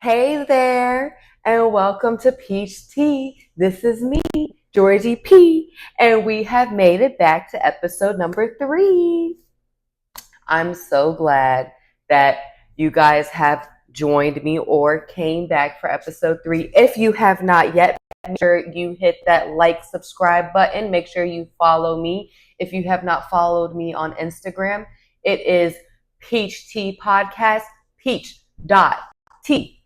Hey there, and welcome to Peach Tea. This is me, Georgie P, and we have made it back to episode number 3. I'm so glad that you guys have joined me or came back for episode 3. If you have not yet, make sure you hit that like, subscribe button. Make sure you follow me. If you have not followed me on Instagram, it is Peach Tea Podcast, peach.t.podcast.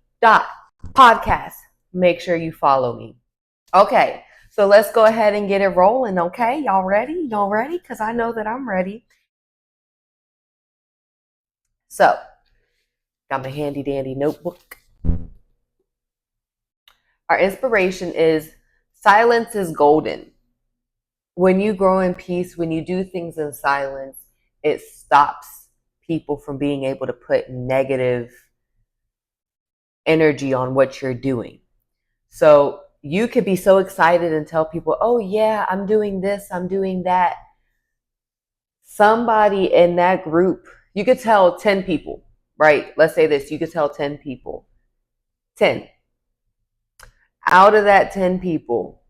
Make sure you follow me. Okay, so let's go ahead and get it rolling, okay? Y'all ready? Y'all ready? Because I know that I'm ready. So, got my handy dandy notebook. Our inspiration is silence is golden. When you grow in peace, when you do things in silence, it stops people from being able to put negative energy on what you're doing. So you could be so excited and tell people, oh yeah, I'm doing this, I'm doing that. Somebody in that group, you could tell 10 people, right? Let's say this, you could tell 10 people. 10. Out of that 10 people,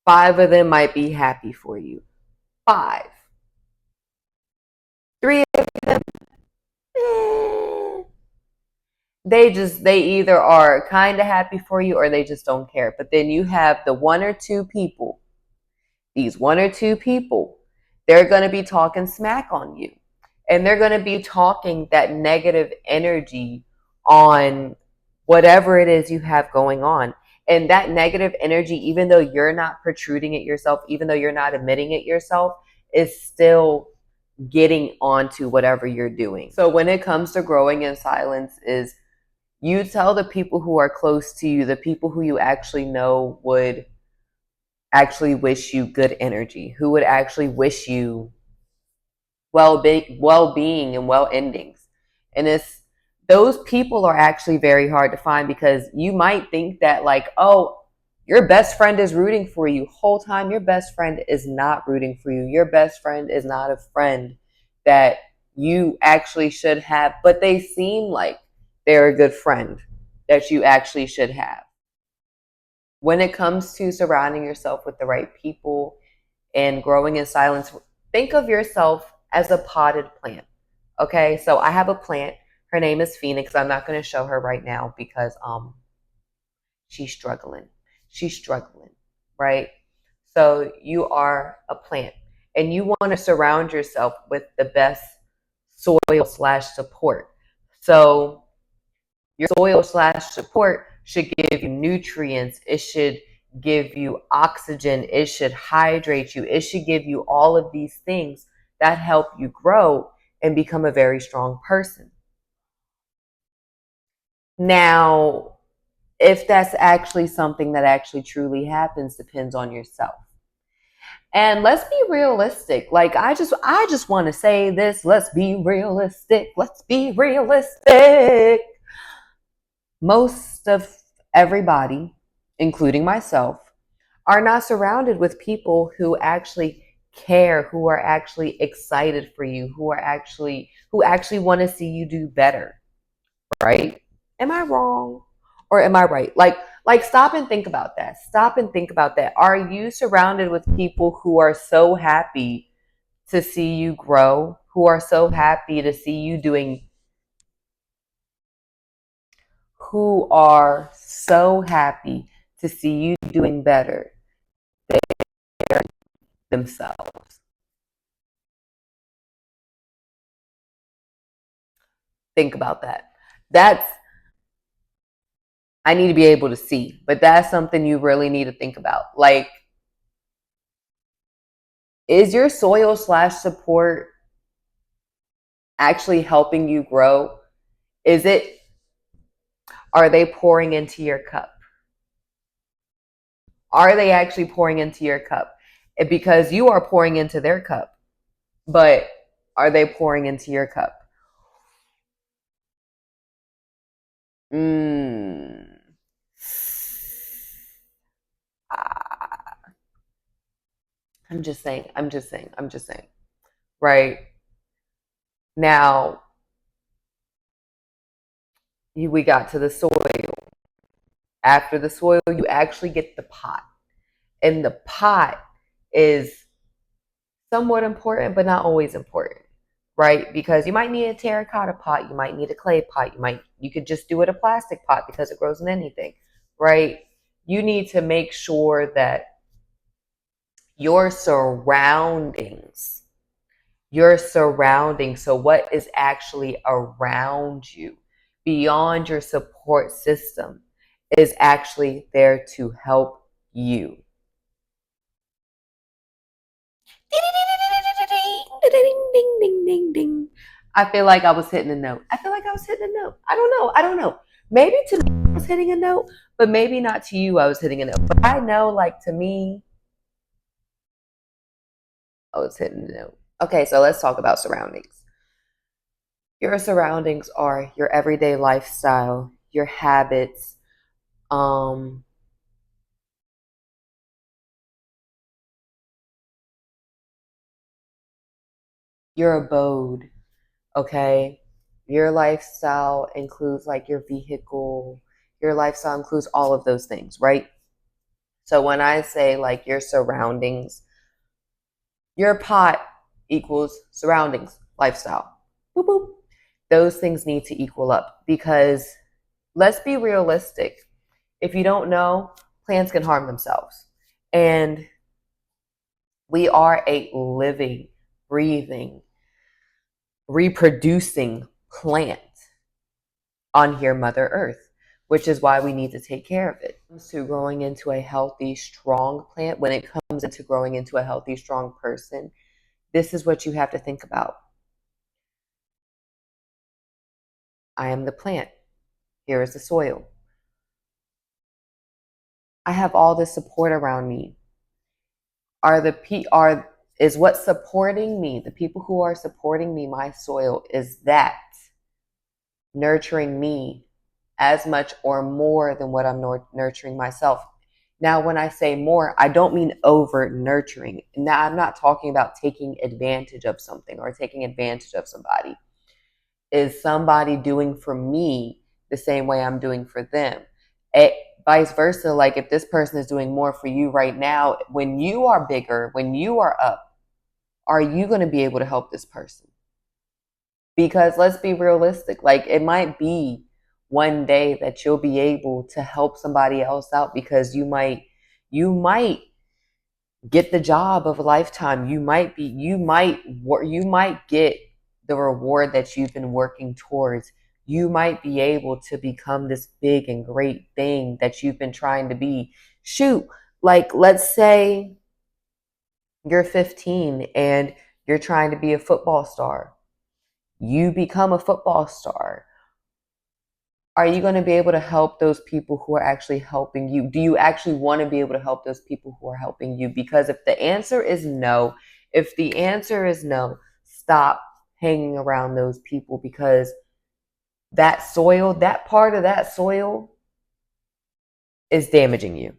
5 of them might be happy for you. 5. 3 of them, they either are kind of happy for you or they just don't care. But then you have the 1 or 2 people. These 1 or 2 people, they're going to be talking smack on you. And they're going to be talking that negative energy on whatever it is you have going on. And that negative energy, even though you're not protruding it yourself, even though you're not admitting it yourself, is still getting onto whatever you're doing. So when it comes to growing in silence, is you tell the people who are close to you, the people who you actually know would actually wish you good energy, who would actually wish you well-being and well endings. And it's those people are actually very hard to find, because you might think that, like, oh, your best friend is rooting for you. Whole time your best friend is not rooting for you. Your best friend is not a friend that you actually should have, but they seem like they're a good friend that you actually should have. When it comes to surrounding yourself with the right people and growing in silence, think of yourself as a potted plant. Okay, so I have a plant. Her name is Phoenix. I'm not going to show her right now because she's struggling. She's struggling, right? So you are a plant, and you want to surround yourself with the best soil slash support. So your soil slash support should give you nutrients. It should give you oxygen. It should hydrate you. It should give you all of these things that help you grow and become a very strong person. Now, if that's actually something that actually truly happens depends on yourself. And let's be realistic. Like, I just want to say this, let's be realistic. Let's be realistic. Most of everybody, including myself, are not surrounded with people who actually care, who are actually excited for you, who actually want to see you do better, right? Am I wrong or am I right? Like stop and think about that. Stop and think about that. Are you surrounded with people who are so happy to see you grow, who are so happy to see you doing, who are so happy to see you doing better than themselves? Think about that. That's, I need to be able to see, but that's something you really need to think about. Like, is your soil slash support actually helping you grow? Is it, are they pouring into your cup? Are they actually pouring into your cup? Because you are pouring into their cup, but are they pouring into your cup? Mm. Ah, I'm just saying. Right now, we got to the soil. After the soil, you actually get the pot. And the pot is somewhat important, but not always important, right? Because you might need a terracotta pot, you might need a clay pot, you could just do it a plastic pot because it grows in anything, right? You need to make sure that your surroundings, so what is actually around you, beyond your support system, is actually there to help you. Ding, ding, ding, ding. I feel like I was hitting a note. I don't know. Maybe to me I was hitting a note, but maybe not to you I was hitting a note. But I know, like, to me, I was hitting a note. Okay, so let's talk about surroundings. Your surroundings are your everyday lifestyle, your habits, um, your abode, okay? Your lifestyle includes like your vehicle, your lifestyle includes all of those things, right? So when I say like your surroundings, your pot equals surroundings, lifestyle. Boop, boop. Those things need to equal up because let's be realistic. If you don't know, plants can harm themselves. And we are a living, breathing, reproducing plant on here, Mother Earth, which is why we need to take care of it. When it comes to growing into a healthy, strong plant, when it comes into growing into a healthy, strong person, this is what you have to think about. I am the plant. Here is the soil. I have all this support around me. Is what supporting me, the people who are supporting me, my soil, is that nurturing me as much or more than what I'm nurturing myself? Now, when I say more, I don't mean over nurturing. Now, I'm not talking about taking advantage of something or taking advantage of somebody. Is somebody doing for me the same way I'm doing for them? Vice versa, like if this person is doing more for you right now, when you are bigger, when you are up, are you going to be able to help this person? Because let's be realistic, like it might be one day that you'll be able to help somebody else out because you might get the job of a lifetime. You might get the reward that you've been working towards. You might be able to become this big and great thing that you've been trying to be. Shoot, like let's say you're 15 and you're trying to be a football star. You become a football star. Are you going to be able to help those people who are actually helping you? Do you actually want to be able to help those people who are helping you? Because if the answer is no, stop hanging around those people because that soil, that part of that soil is damaging you.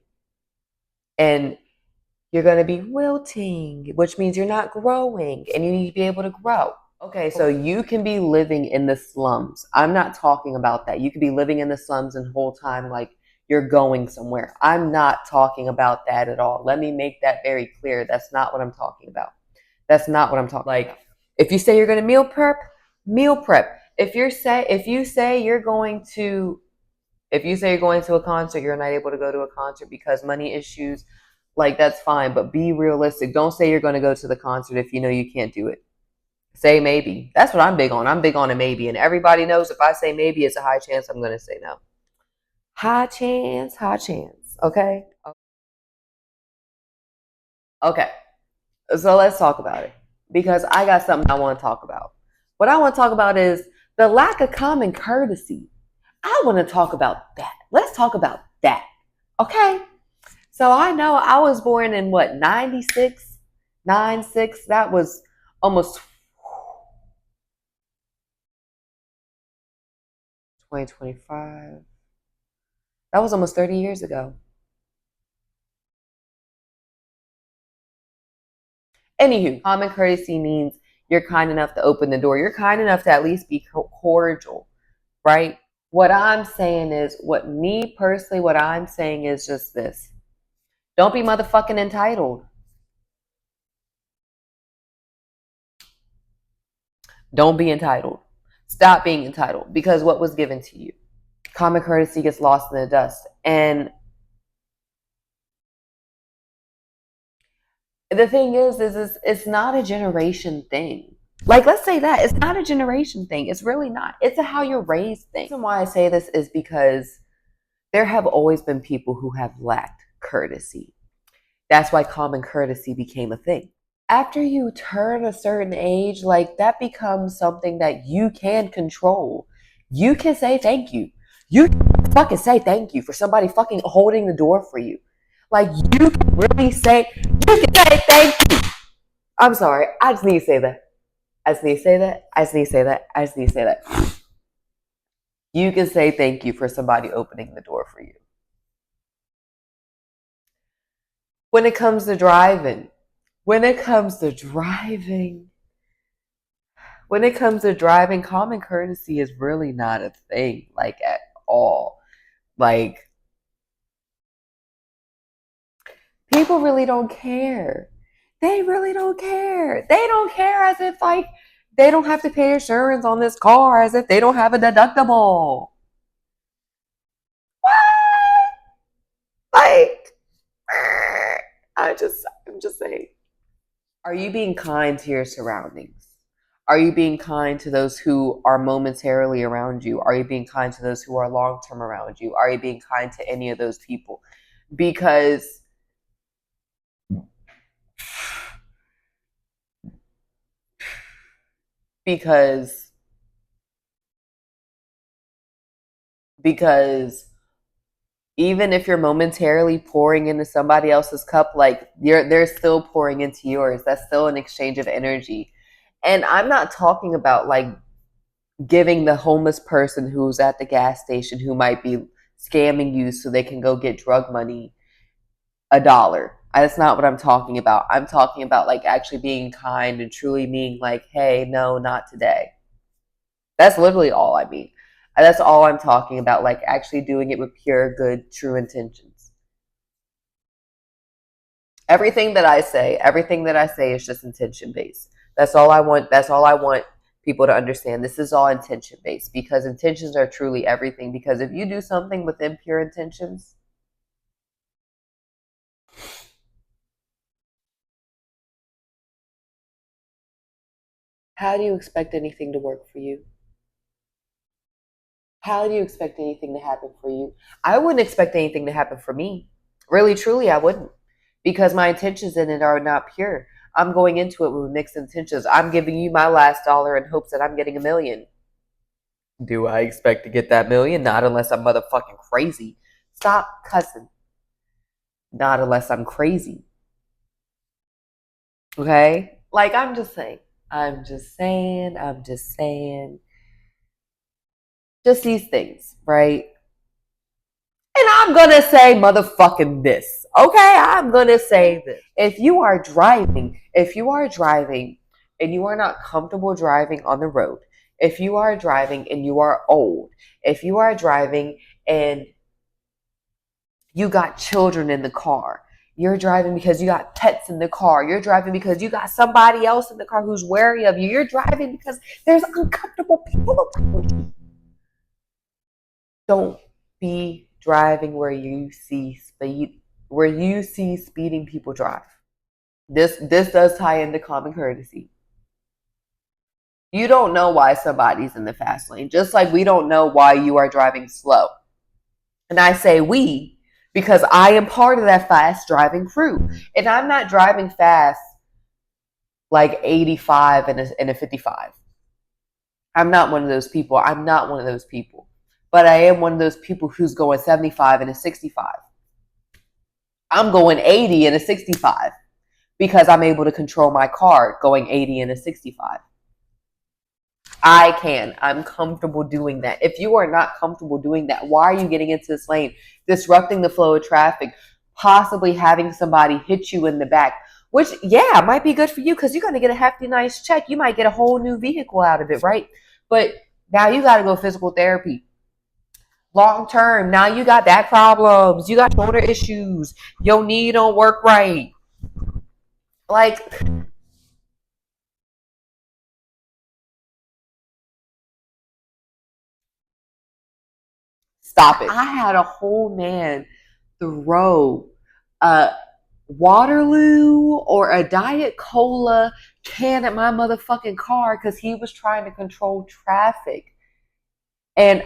And you're going to be wilting, which means you're not growing and you need to be able to grow. Okay, so you can be living in the slums. I'm not talking about that. You could be living in the slums and the whole time like you're going somewhere. I'm not talking about that at all. Let me make that very clear. That's not what I'm talking about. That's not what I'm talking about. If you say you're going to meal prep, meal prep. If you say you're going to a concert, you're not able to go to a concert because money issues, like that's fine, but be realistic. Don't say you're going to go to the concert if you know you can't do it. Say maybe. That's what I'm big on. I'm big on a maybe. And everybody knows if I say maybe, it's a high chance I'm going to say no. High chance, high chance. Okay? Okay. So let's talk about it. Because I got something I want to talk about. What I want to talk about is the lack of common courtesy. I want to talk about that. Let's talk about that. Okay? So I know I was born in what, 96? 96? That was almost 2025. That was almost 30 years ago. Anywho, common courtesy means you're kind enough to open the door. You're kind enough to at least be cordial, right? What I'm saying is, what me personally, what I'm saying is just this. Don't be motherfucking entitled. Don't be entitled. Stop being entitled because what was given to you. Common courtesy gets lost in the dust. And the thing is it's not a generation thing. Like, let's say that it's not a generation thing. It's really not. It's a how you're raised thing. The reason why I say this is because there have always been people who have lacked courtesy. That's why common courtesy became a thing. After you turn a certain age, like that becomes something that you can control. You can say thank you. You can fucking say thank you for somebody fucking holding the door for you. Like, you can really say, you can say thank you. I'm sorry. I just need to say that. I just need to say that. I just need to say that. I just need to say that. You can say thank you for somebody opening the door for you. When it comes to driving, common courtesy is really not a thing, like, at all. Like, people really don't care. They really don't care. They don't care as if, like, they don't have to pay insurance on this car, as if they don't have a deductible. What? Like, I'm just saying. Are you being kind to your surroundings? Are you being kind to those who are momentarily around you? Are you being kind to those who are long term around you? Are you being kind to any of those people? Because because because even if you're momentarily pouring into somebody else's cup, like, they're still pouring into yours. That's still an exchange of energy. And I'm not talking about, like, giving the homeless person who's at the gas station who might be scamming you so they can go get drug money $1. That's not what I'm talking about. I'm talking about, like, actually being kind and truly being like, hey, no, not today. That's literally all I mean. That's all I'm talking about, like, actually doing it with pure, good, true intentions. Everything that I say is just intention based. That's all I want. That's all I want people to understand. This is all intention based because intentions are truly everything. Because if you do something with impure intentions, how do you expect anything to work for you? How do you expect anything to happen for you? I wouldn't expect anything to happen for me. Really, truly, I wouldn't. Because my intentions in it are not pure. I'm going into it with mixed intentions. I'm giving you my last dollar in hopes that I'm getting $1,000,000. Do I expect to get that $1,000,000? Not unless I'm motherfucking crazy. Stop cussing. Not unless I'm crazy. Okay? Like, I'm just saying. I'm just saying. I'm just saying. Just these things, right? And I'm gonna say motherfucking this. Okay, I'm gonna say this. If you are driving and you are not comfortable driving on the road, if you are driving and you are old, if you are driving and you got children in the car, you're driving because you got pets in the car, you're driving because you got somebody else in the car who's wary of you, you're driving because there's uncomfortable people around you. Don't be driving where you see speeding people drive. This does tie into common courtesy. You don't know why somebody's in the fast lane, just like we don't know why you are driving slow. And I say we because I am part of that fast driving crew. And I'm not driving fast like 85 and a 55. I'm not one of those people. But I am one of those people who's going 75 and a 65. I'm going 80 and a 65 because I'm able to control my car going 80 and a 65. I can. I'm comfortable doing that. If you are not comfortable doing that, why are you getting into this lane, disrupting the flow of traffic, possibly having somebody hit you in the back, which, yeah, might be good for you because you're going to get a hefty, nice check. You might get a whole new vehicle out of it, right? But now you got to go physical therapy. Long term, now you got back problems. You got shoulder issues. Your knee don't work right. Like, stop it. I had a whole man throw a Waterloo or a Diet Cola can at my motherfucking car because he was trying to control traffic. And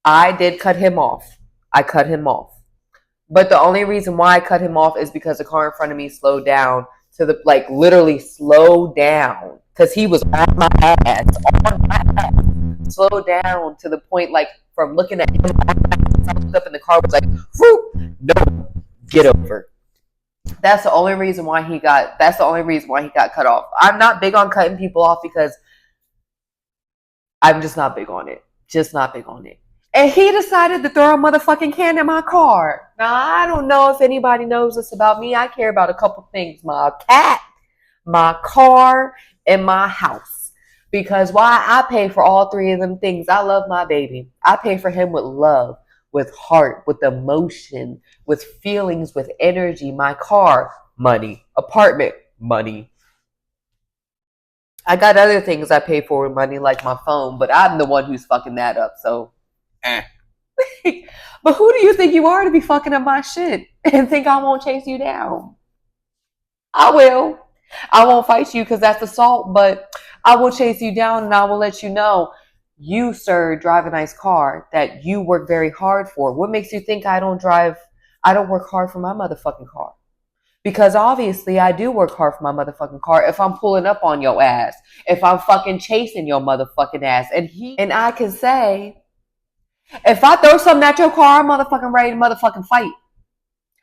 I did cut him off. I cut him off. But the only reason why I cut him off is because the car in front of me slowed down to the, like, literally slowed down because he was on my ass, on my ass. Slowed down to the point, like, from looking at him, I looked up in the car, was like, whoop, no, get over. That's the only reason why he got. That's the only reason why he got cut off. I'm not big on cutting people off because I'm just not big on it. Just not big on it. And he decided to throw a motherfucking can in my car. Now, I don't know if anybody knows this about me. I care about a couple things. My cat, my car, and my house. Because why? I pay for all three of them things. I love my baby. I pay for him with love, with heart, with emotion, with feelings, with energy. My car, money. Apartment, money. I got other things I pay for with money, like my phone, but I'm the one who's fucking that up. So, eh. But who do you think you are to be fucking up my shit and think I won't chase you down? I will. I won't fight you because that's assault, but I will chase you down and I will let you know, you, sir, drive a nice car that you work very hard for. What makes you think I don't work hard for my motherfucking car? Because obviously I do work hard for my motherfucking car if I'm pulling up on your ass, if I'm fucking chasing your motherfucking ass. And I can say, if I throw something at your car, I'm motherfucking ready to motherfucking fight.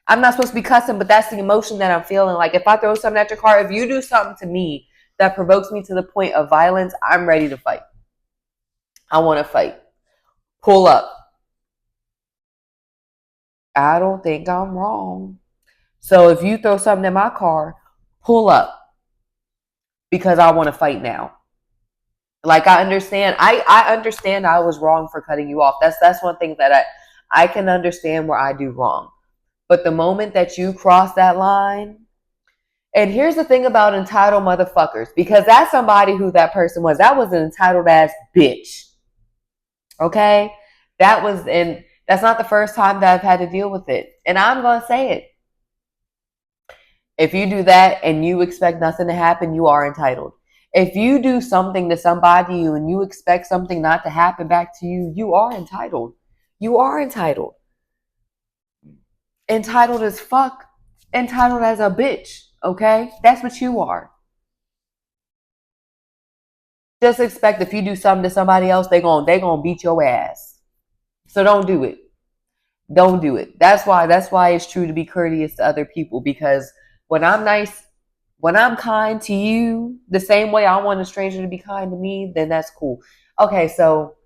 I'm not supposed to be cussing, but that's the emotion that I'm feeling. Like, if I throw something at your car, if you do something to me that provokes me to the point of violence, I'm ready to fight. I want to fight. Pull up. I don't think I'm wrong. So if you throw something in my car, pull up because I want to fight now. Like, I understand. I understand I was wrong for cutting you off. That's one thing that I can understand where I do wrong. But the moment that you cross that line, and here's the thing about entitled motherfuckers, because that's somebody who that person was. That was an entitled ass bitch. Okay? That's not the first time that I've had to deal with it. And I'm going to say it. If you do that and you expect nothing to happen, you are entitled. If you do something to somebody and you expect something not to happen back to you, you are entitled. You are entitled. Entitled as fuck. Entitled as a bitch. Okay? That's what you are. Just expect if you do something to somebody else, they gonna beat your ass. So don't do it. Don't do it. That's why it's true to be courteous to other people, because when I'm nice, when I'm kind to you, the same way I want a stranger to be kind to me, then that's cool. Okay, so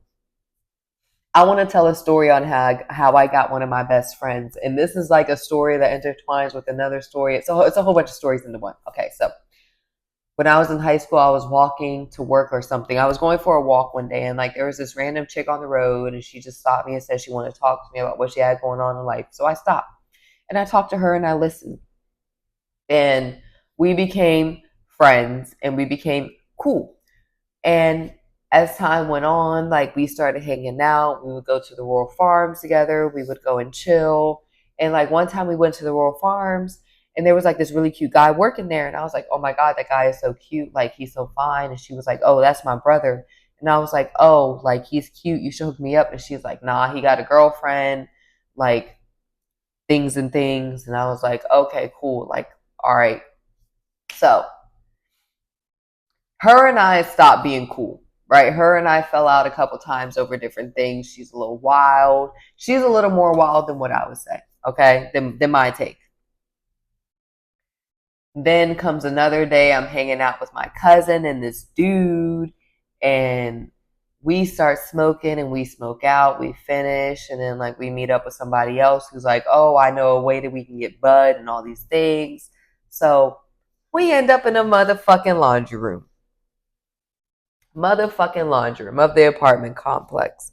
I want to tell a story on how I got one of my best friends. And this is like a story that intertwines with another story. It's a whole bunch of stories into one. Okay, so when I was in high school, I was walking to work or something. I was going for a walk one day, and like there was this random chick on the road, and she just stopped me and said she wanted to talk to me about what she had going on in life. So I stopped and I talked to her and I listened. And we became friends and we became cool. And as time went on, like we started hanging out. We would go to the rural farms together. We would go and chill. And like one time we went to the rural farms and there was like this really cute guy working there. And I was like, oh my God, that guy is so cute. Like he's so fine. And she was like, oh, that's my brother. And I was like, oh, like he's cute. You should hook me up. And she's like, nah, he got a girlfriend, like things and things. And I was like, okay, cool. Like, all right. So her and I stopped being cool, right? Her and I fell out a couple times over different things. She's a little wild. She's a little more wild than what I would say, okay? Than my take. Then comes another day, I'm hanging out with my cousin and this dude, and we start smoking and we smoke out, we finish, and then like we meet up with somebody else who's like, oh, I know a way that we can get bud and all these things. So we end up in a motherfucking laundry room. Motherfucking laundry room of the apartment complex.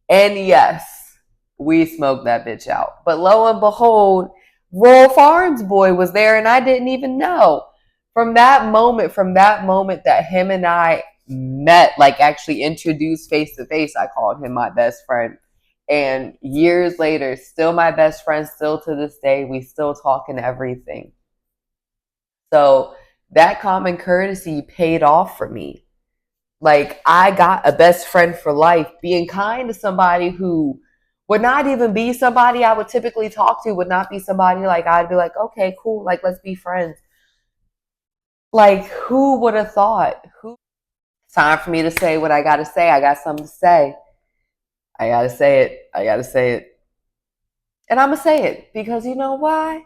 And yes, we smoked that bitch out. But lo and behold, Royal Farms boy was there and I didn't even know. From that moment that him and I met, like actually introduced face to face, I called him my best friend. And years later, still my best friend, still to this day, we still talk and everything. So that common courtesy paid off for me. Like I got a best friend for life. Being kind to somebody who would not even be somebody I would typically talk to, would not be somebody like I'd be like, okay, cool, like let's be friends. Like who would have thought? Who It's time for me to say what I gotta say. I got something to say. I gotta say it. I gotta say it. And I'm gonna say it because you know why?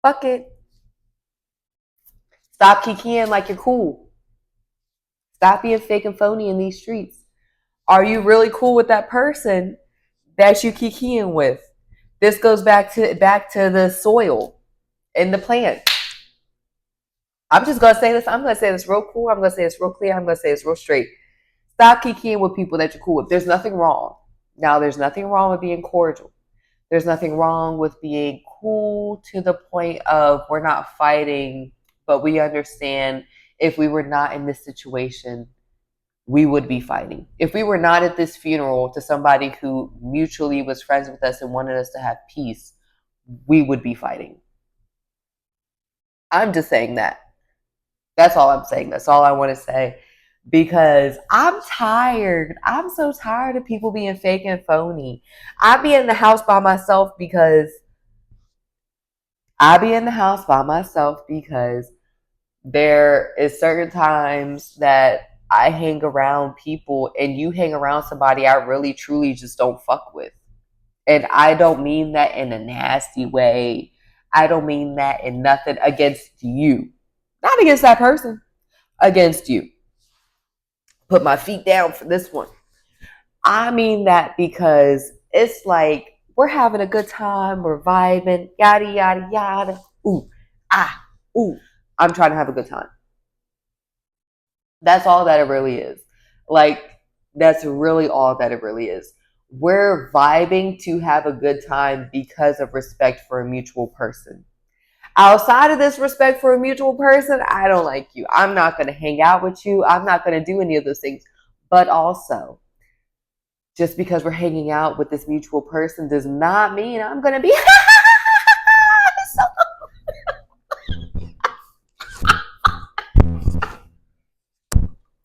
Fuck it. Stop kikiing like you're cool. Stop being fake and phony in these streets. Are you really cool with that person that you kikiing with? This goes back to the soil and the plant. I'm just gonna say this. I'm gonna say this real cool. I'm gonna say this real clear. I'm gonna say this real straight. Stop kikiing with people that you're cool with. There's nothing wrong. Now, there's nothing wrong with being cordial. There's nothing wrong with being cool to the point of we're not fighting, but we understand if we were not in this situation, we would be fighting. If we were not at this funeral to somebody who mutually was friends with us and wanted us to have peace, we would be fighting. I'm just saying that. That's all I'm saying. That's all I want to say. Because I'm tired. I'm so tired of people being fake and phony. I be in the house by myself because I be in the house by myself because there is certain times that I hang around people and you hang around somebody I really truly just don't fuck with. And I don't mean that in a nasty way. I don't mean that in nothing against you. Not against that person, against you. Put my feet down for this one. I mean that because it's like we're having a good time, we're vibing, yada, yada, yada. Ooh, ah, ooh. I'm trying to have a good time. That's all that it really is. Like, that's really all that it really is. We're vibing to have a good time because of respect for a mutual person. Outside of this respect for a mutual person, I don't like you. I'm not going to hang out with you. I'm not going to do any of those things. But also, just because we're hanging out with this mutual person does not mean I'm going to be.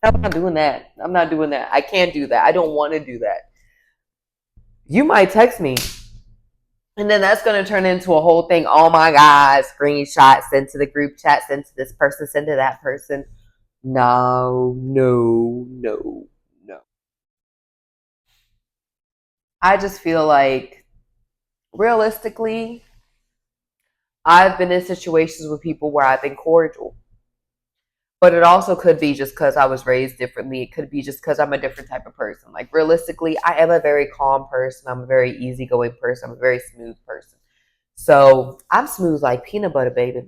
I'm not doing that. I'm not doing that. I can't do that. I don't want to do that. You might text me, and then that's going to turn into a whole thing. Oh my God, screenshot, send to the group chat, send to this person, send to that person. No, no, no, no. I just feel like realistically, I've been in situations with people where I've been cordial. But it also could be just because I was raised differently. It could be just because I'm a different type of person. Like, realistically, I am a very calm person. I'm a very easygoing person. I'm a very smooth person. So I'm smooth like peanut butter, baby.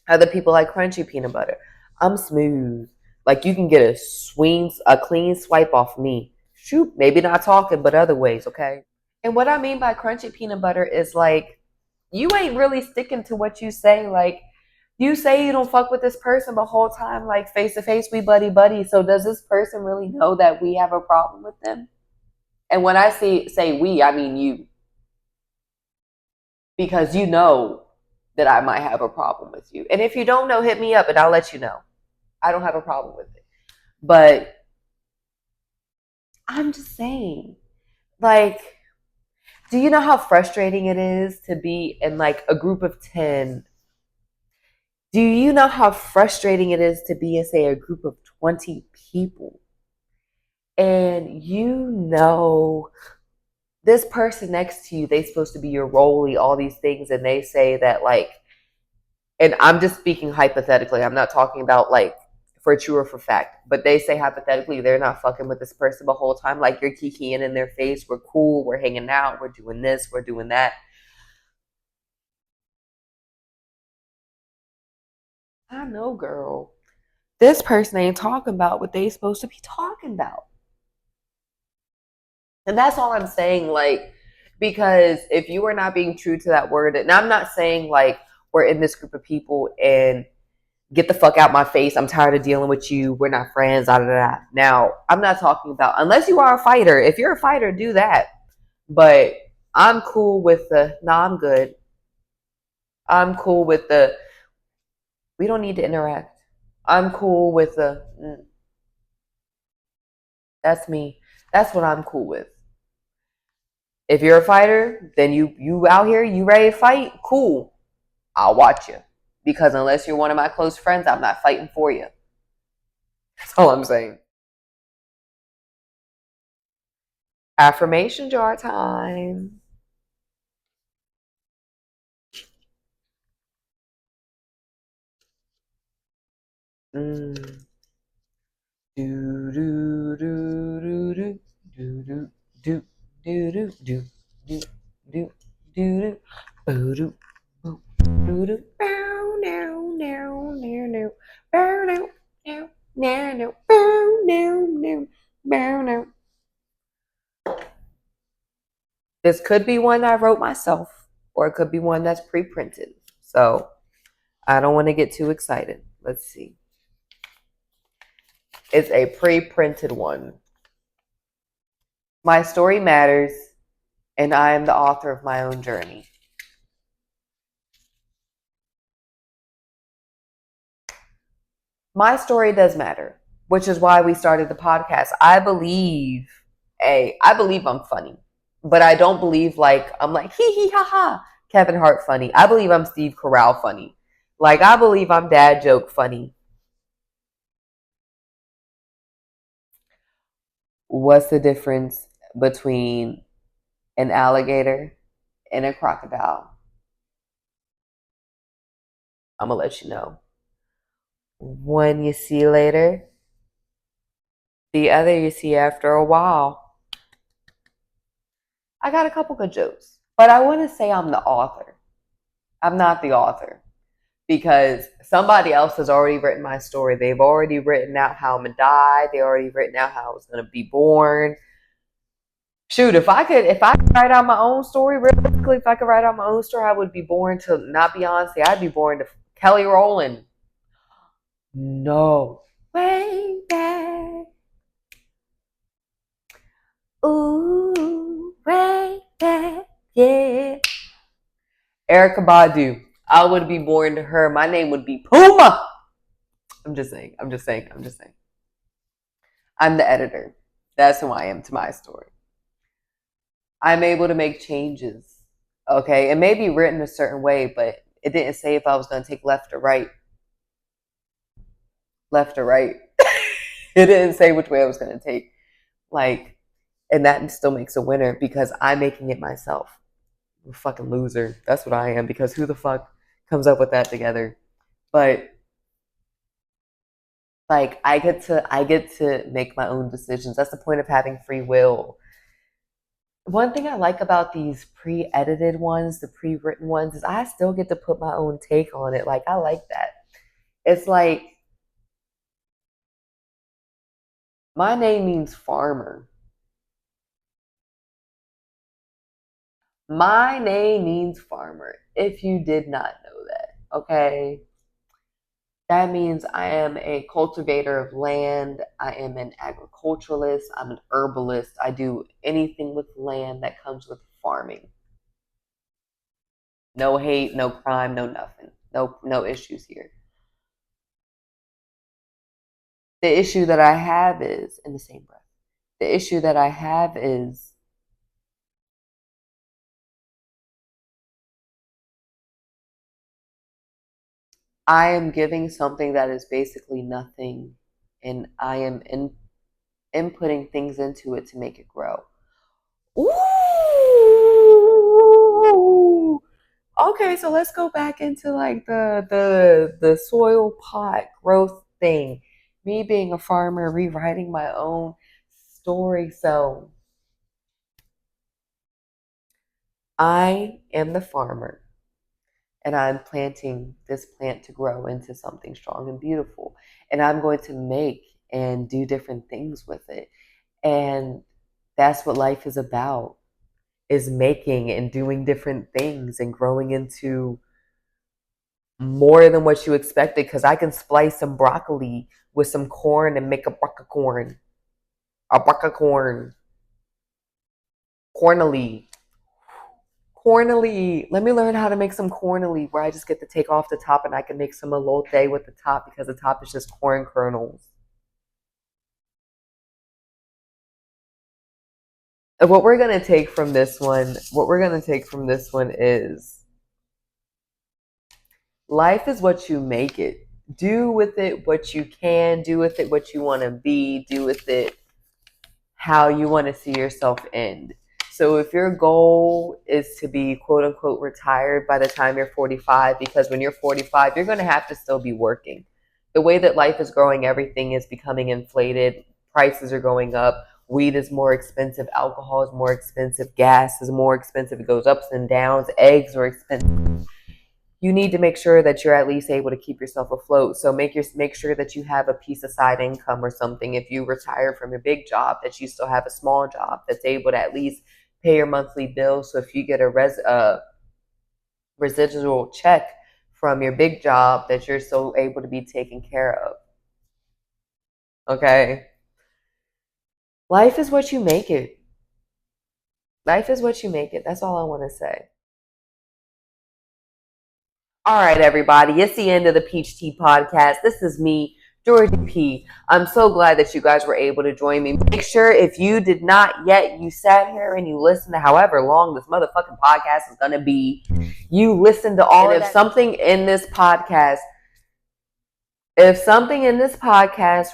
Other people like crunchy peanut butter. I'm smooth. Like, you can get a clean swipe off me. Shoot, maybe not talking, but other ways, okay? And what I mean by crunchy peanut butter is like, you ain't really sticking to what you say. Like, you say you don't fuck with this person, but whole time, like face to face, we buddy buddy. So does this person really know that we have a problem with them? And when I say we, I mean you, because you know that I might have a problem with you. And if you don't know, hit me up and I'll let you know. I don't have a problem with it. But I'm just saying, like, do you know how frustrating it is to be in like a group of 10? Do you know how frustrating it is to be in, say, a group of 20 people? And you know this person next to you, they supposed to be your rollie, all these things, and they say that like, and I'm just speaking hypothetically. I'm not talking about like for true or for fact, but they say hypothetically they're not fucking with this person the whole time. Like you're kikiing in their face. We're cool. We're hanging out. We're doing this. We're doing that. I know, girl. This person ain't talking about what they supposed to be talking about. And that's all I'm saying. Like, because if you are not being true to that word, and I'm not saying like we're in this group of people and get the fuck out my face. I'm tired of dealing with you. We're not friends. Da, da, da. Now, I'm not talking about, unless you are a fighter. If you're a fighter, do that. But I'm cool with the, nah, I'm good. I'm cool with the, we don't need to interact. I'm cool with the, that's me. That's what I'm cool with. If you're a fighter, then you out here, you ready to fight? Cool. I'll watch you. Because unless you're one of my close friends, I'm not fighting for you. That's all I'm saying. Affirmation jar time. Mm. Do do do do do do do do do do do do do do do do do do bow now now now now bow now now now now bow now now bow now. This could be one I wrote myself, or it could be one that's pre-printed. So I don't want to get too excited. Let's see. It's a pre-printed one. My story matters, and I am the author of my own journey. My story does matter, which is why we started the podcast. I believe I'm funny, but I don't believe like I'm like hee hee ha ha Kevin Hart funny. I believe I'm Steve Carell funny. Like I believe I'm dad joke funny. What's the difference between an alligator and a crocodile? I'm gonna let you know. One you see later, the other you see after a while. I got a couple good jokes, but I want to say I'm the author. I'm not the author because somebody else has already written my story. They've already written out how I'm gonna die. They already written out how I was gonna be born. Shoot, if I could write out my own story, realistically, if I could write out my own story, I would be born to not Beyonce. I'd be born to Kelly Rowland. No. Way back. Ooh, way back. Yeah. Erica Badu. I would be born to her. My name would be Puma. I'm just saying. I'm just saying. I'm just saying. I'm the editor. That's who I am to my story. I'm able to make changes. Okay. It may be written a certain way, but it didn't say if I was going to take left or right. Left or right. It didn't say which way I was going to take. Like, and that still makes a winner because I'm making it myself. I'm a fucking loser. That's what I am because who the fuck comes up with that together? But like I get to make my own decisions. That's the point of having free will. One thing I like about these pre-edited ones, the pre-written ones, is I still get to put my own take on it. Like I like that. It's like my name means farmer. My name means farmer. If you did not know that, okay? That means I am a cultivator of land. I am an agriculturalist. I'm an herbalist. I do anything with land that comes with farming. No hate, no crime, no nothing. No issues here. The issue that I have is in the same breath. The issue that I have is I am giving something that is basically nothing and I am inputting things into it to make it grow. Ooh. Okay, so let's go back into like the soil pot growth thing. Me being a farmer, rewriting my own story. So I am the farmer and I'm planting this plant to grow into something strong and beautiful. And I'm going to make and do different things with it. And That's what life is about, is making and doing different things and growing into more than what you expected. Because I can splice some broccoli with some corn and make a buck of corn. A buck of corn. Cornily. Cornily. Let me learn how to make some cornily where I just get to take off the top and I can make some elote with the top because the top is just corn kernels. What we're going to take from this one, is life is what you make it. Do with it what you can, do with it what you want to be, do with it how you want to see yourself end. So if your goal is to be quote unquote retired by the time you're 45, because when you're 45, you're going to have to still be working. The way that life is growing, everything is becoming inflated. Prices are going up. Weed is more expensive. Alcohol is more expensive. Gas is more expensive. It goes ups and downs. Eggs are expensive. You need to make sure that you're at least able to keep yourself afloat. So make sure that you have a piece of side income or something. If you retire from your big job, that you still have a small job that's able to at least pay your monthly bills. So if you get a residual check from your big job, that you're still able to be taken care of. Okay? Life is what you make it. Life is what you make it. That's all I want to say. All right, everybody. It's the end of the Peach Tea podcast. This is me, Georgie P. I'm so glad that you guys were able to join me. Make sure if you did not yet, you sat here and you listened to however long this motherfucking podcast is going to be. You listened to all of that. If something in this podcast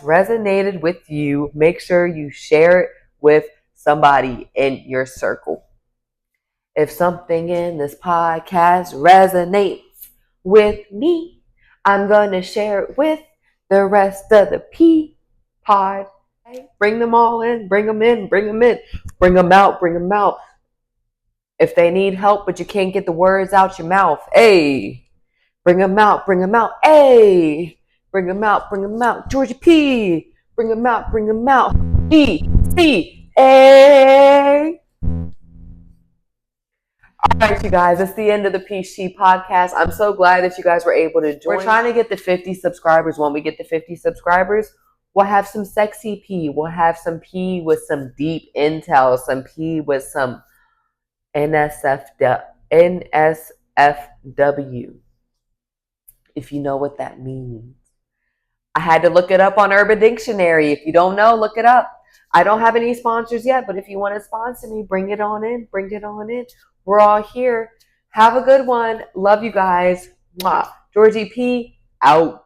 resonated with you, make sure you share it with somebody in your circle. If something in this podcast resonates with me, I'm going to share it with the rest of the pod. Bring them all in, bring them in, bring them in, bring them out, bring them out. If they need help, but you can't get the words out your mouth, hey, bring them out, hey, bring them out, Georgie P, bring them out, B, C, A. All right, you guys, it's the end of the Peach Tea podcast. I'm so glad that you guys were able to join. We're trying to get the 50 subscribers. When we get the 50 subscribers, we'll have some sexy pee. We'll have some pee with some deep intel, some pee with some NSFW, if you know what that means. I had to look it up on Urban Dictionary. If you don't know, look it up. I don't have any sponsors yet, but if you want to sponsor me, bring it on in. Bring it on in. We're all here. Have a good one. Love you guys. Mwah. Georgie P. out.